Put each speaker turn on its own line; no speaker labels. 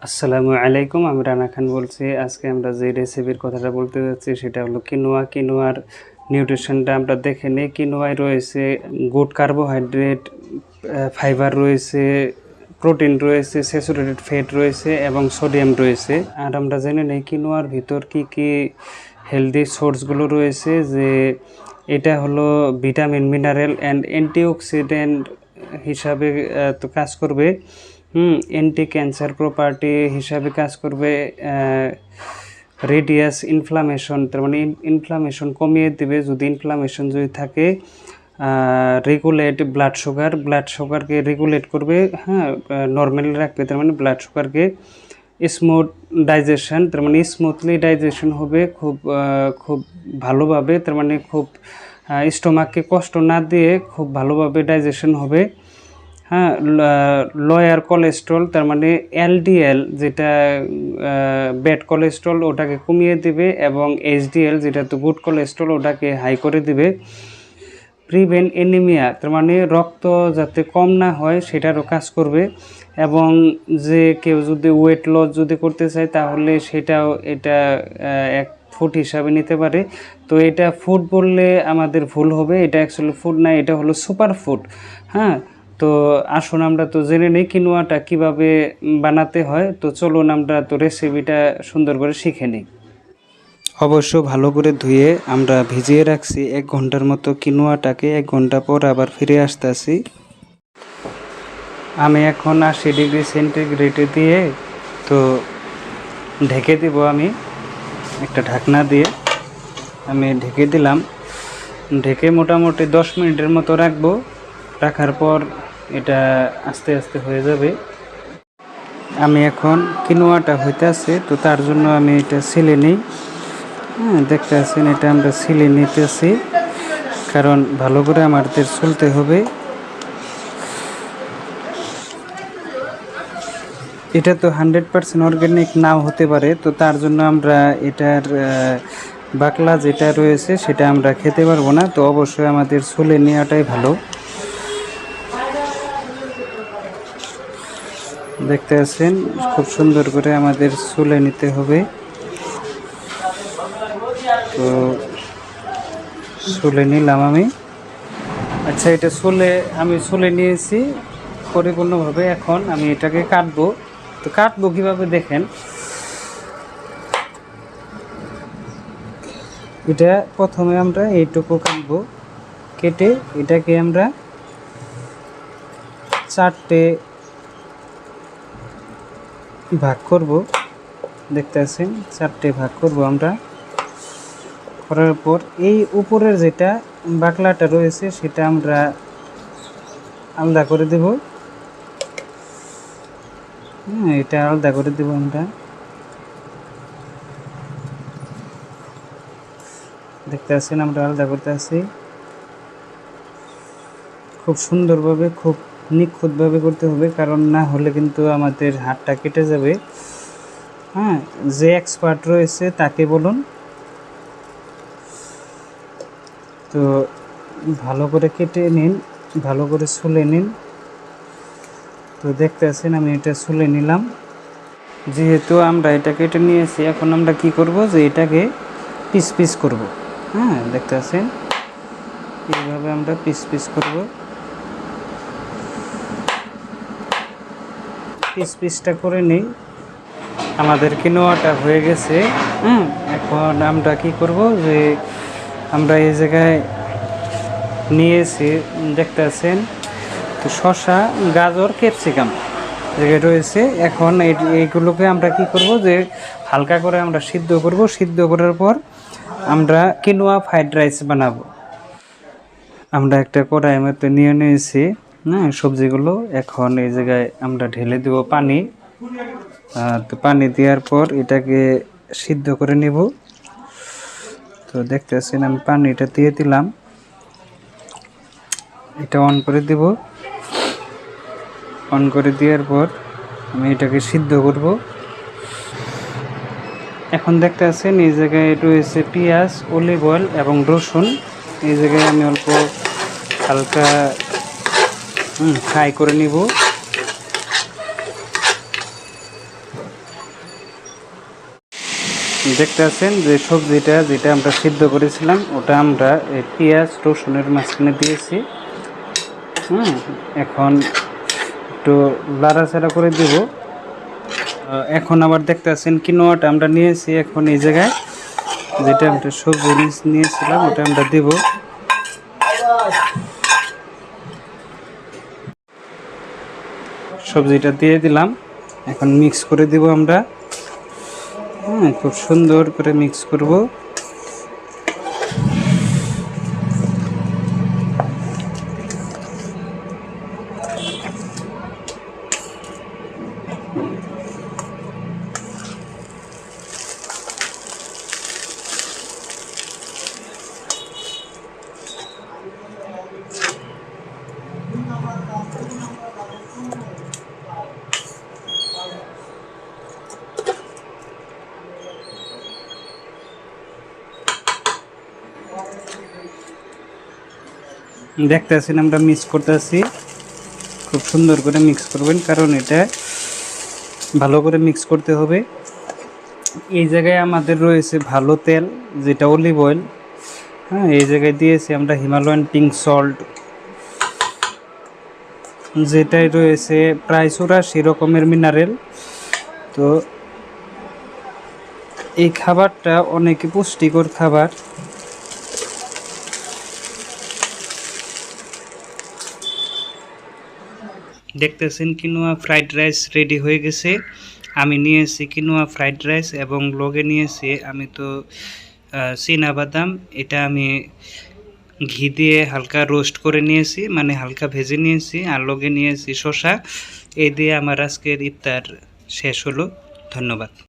আসসালামু আলাইকুম। আমি রানা খান বলছি। আজকে আমরা যে রেসিপির কথাটা বলতে যাচ্ছি সেটা হলো কিনোয়া। কিনোয়ার নিউট্রিশনটা আমরা দেখে নিই। কিনোয়ায় রয়েছে গুড কার্বোহাইড্রেট, ফাইবার রয়েছে, প্রোটিন রয়েছে, স্যাচুরেটেড ফ্যাট রয়েছে এবং সোডিয়াম রয়েছে। আর আমরা জেনে নিই কিনোয়ার ভিতর কি হেলদি সোর্সগুলো রয়েছে, যে এটা হলো ভিটামিন, মিনারেল অ্যান্ড অ্যান্টিঅক্সিডেন্ট হিসাবে তো কাজ করবে। অ্যান্টি ক্যান্সার প্রপার্টি হিসাবে কাজ করবে। রেডিয়াস ইনফ্লামেশন, তার মানে ইনফ্লামেশন কমিয়ে দেবে যদি ইনফ্লামেশন যদি থাকে। রেগুলেট ব্লাড সুগারকে রেগুলেট করবে, হ্যাঁ, নর্মালি রাখবে, তার মানে ব্লাড সুগারকে। স্মুথ ডাইজেশন, তার মানে স্মুথলি ডাইজেশন হবে খুব ভালোভাবে, তার মানে খুব স্টোমাককে কষ্ট না দিয়ে খুব ভালোভাবে ডাইজেশন হবে। হ্যাঁ, লোয়ার কোলেস্ট্রল, তার মানে এলডিএল যেটা ব্যাড কোলেস্ট্রল ওটাকে কমিয়ে দিবে, এবং এইচডিএল যেটা তো গুড কোলেস্ট্রল ওটাকে হাই করে দিবে। প্রিভেন্ট এনিমিয়া, তার মানে রক্ত যাতে কম না হয় সেটারও কাজ করবে। এবং যে কেউ যদি ওয়েট লস যদি করতে চায় তাহলে সেটাও এটা এক ফুড হিসাবে নিতে পারে। তো এটা ফুড বললে আমাদের ভুল হবে, এটা অ্যাকচুয়ালি ফুড না, এটা হলো সুপার ফুড। হ্যাঁ, তো আসুন আমরা তো জেনে নিই কিনোয়াটা কীভাবে বানাতে হয়। তো চলুন আমরা তো রেসিপিটা সুন্দর করে শিখে নিই। অবশ্য ভালো করে ধুয়ে আমরা ভিজিয়ে রাখছি 1 ঘন্টার মতো কিনোয়াটাকে। 1 ঘন্টা পর আবার ফিরে আসতেছি। আমি এখন 80 ডিগ্রি সেন্টিগ্রেডে দিয়ে তো ঢেকে দিব। আমি একটা ঢাকনা দিয়ে আমি ঢেকে দিলাম। ঢেকে মোটামুটি 10 মিনিটের মতো রাখবো। রাখার পর এটা আস্তে আস্তে হয়ে যাবে। আমি এখন কিনোয়াটা হইতেছে, তো তার জন্য আমি এটা ছিলে নিই। হ্যাঁ, দেখতে আছেন এটা আমরা ছিলে নিতেছি, কারণ ভালো করে আমাদের চলতে হবে। এটা তো 100% অর্গ্যানিক নাও হতে পারে, তো তার জন্য আমরা এটার বাকলা যেটা রয়েছে সেটা আমরা খেতে পারবো না। তো অবশ্যই আমাদের ছুলে নেওয়াটাই ভালো। দেখতে আছেন খুব সুন্দর করে আমাদের ছুলে নিতে হবে। তো ছুলে নিলাম আমি। আচ্ছা, এটা আমি ছুলে নিয়েছি পরিপূর্ণভাবে। এখন আমি এটাকে কাটবো। তো কাটবো কীভাবে দেখেন। এটা প্রথমে আমরা এইটুকু কাটবো। কেটে এটাকে আমরা 4টে ভাগ করব। দেখতে আছেন 4টে ভাগ করব আমরা। করার পর এই উপরের যেটা বাকলাটা রয়েছে সেটা আমরা আলাদা করে দেব। এটা আলাদা করে দেব আমরা। দেখতে আছেন আমরা আলাদা করতে আছি। খুব সুন্দরভাবে, খুব নিখুঁতভাবে করতে হবে, কারণ না হলে কিন্তু আমাদের হাতটা কেটে যাবে। হ্যাঁ, যে এক্সপার্ট রয়েছে তাকে বলুন। তো ভালো করে কেটে নিন, ভালো করে ছুলে নিন। তো দেখতে আছেন আমি এটা ছুলে নিলাম। যেহেতু আমরা এটা কেটে নিয়েছি, এখন আমরা কি করব, যে এটাকে পিস পিস করব। হ্যাঁ, দেখতে আছেন এইভাবে আমরা পিস পিস করব। পিসটা করে নিই। আমাদের কিনোয়াটা হয়ে গেছে। এখন আমরা কি করব, যে আমরা এই জায়গায় নিয়েছি, দেখতে আছেন তো শসা, গাজর, ক্যাপসিকাম জায়গায় রয়েছে। এখন এইগুলোকে আমরা কি করব, যে হালকা করে আমরা সিদ্ধ করব। সিদ্ধ করার পর আমরা কিনোয়া ফ্রাইড রাইস বানাবো। আমরা একটা কড়াইয়ের মতো নিয়ে নিয়েছি সবজিগুলো। এখন এই জায়গায় আমরা ঢেলে দেব পানি। তো পানি দেওয়ার পর এটাকে সিদ্ধ করে নেব। তো দেখতে পাচ্ছেন আমি পানিটা দিয়ে দিলাম। এটা অন করে দেব। অন করে দেওয়ার পর আমি এটাকে সিদ্ধ করব। এখন দেখতে পাচ্ছেন এই জায়গায় রয়েছে পেঁয়াজ, অলিভ অয়েল এবং রসুন। এই জায়গায় আমি অল্প হালকা ফ্রাই করে নিব। দেখতে আছেন যে সবজিটা যেটা আমরা সিদ্ধ করেছিলাম ওটা আমরা এই পেঁয়াজ রসুনের মাঝখানে দিয়েছি। এখন একটু লাড়াচাড়া করে দেব। এখন আবার দেখতে আছেন কিনোয়াটা আমরা নিয়েছি, এখন এই জায়গায় যেটা আমরা সবজি নিয়েছিলাম ওটা আমরা দেব। সবজিটা দিয়ে দিলাম, এখন মিক্স করে দিব আমরা। খুব সুন্দর করে মিক্স করব। দেখতে আছেন আমরা মিক্স করতেছি, খুব সুন্দর করে মিক্স করবেন, কারণ এটা ভালো করে মিক্স করতে হবে। এই জায়গায় আমাদের রয়েছে ভালো তেল, যেটা অলিভ অয়েল। এই জায়গায় দিয়েছি আমরা হিমালয়ান পিঙ্ক সল্ট, যেটাই রয়েছে প্রায় 84 রকমের মিনারেল। তো এই খাবারটা অনেক পুষ্টিকর খাবার। দেখতেছেন কিনোয়া ফ্রাইড রাইস রেডি হয়ে গেছে। আমি নিয়েছি কিনোয়া ফ্রাইড রাইস এবং লগে নিয়েছি আমি তো চীনাবাদাম। এটা আমি ঘি দিয়ে হালকা রোস্ট করে নিয়েছি, মানে হালকা ভেজে নিয়েছি, আর লগে নিয়েছি শসা। এই দিয়ে আমার আজকের ইফতার শেষ হলো। ধন্যবাদ।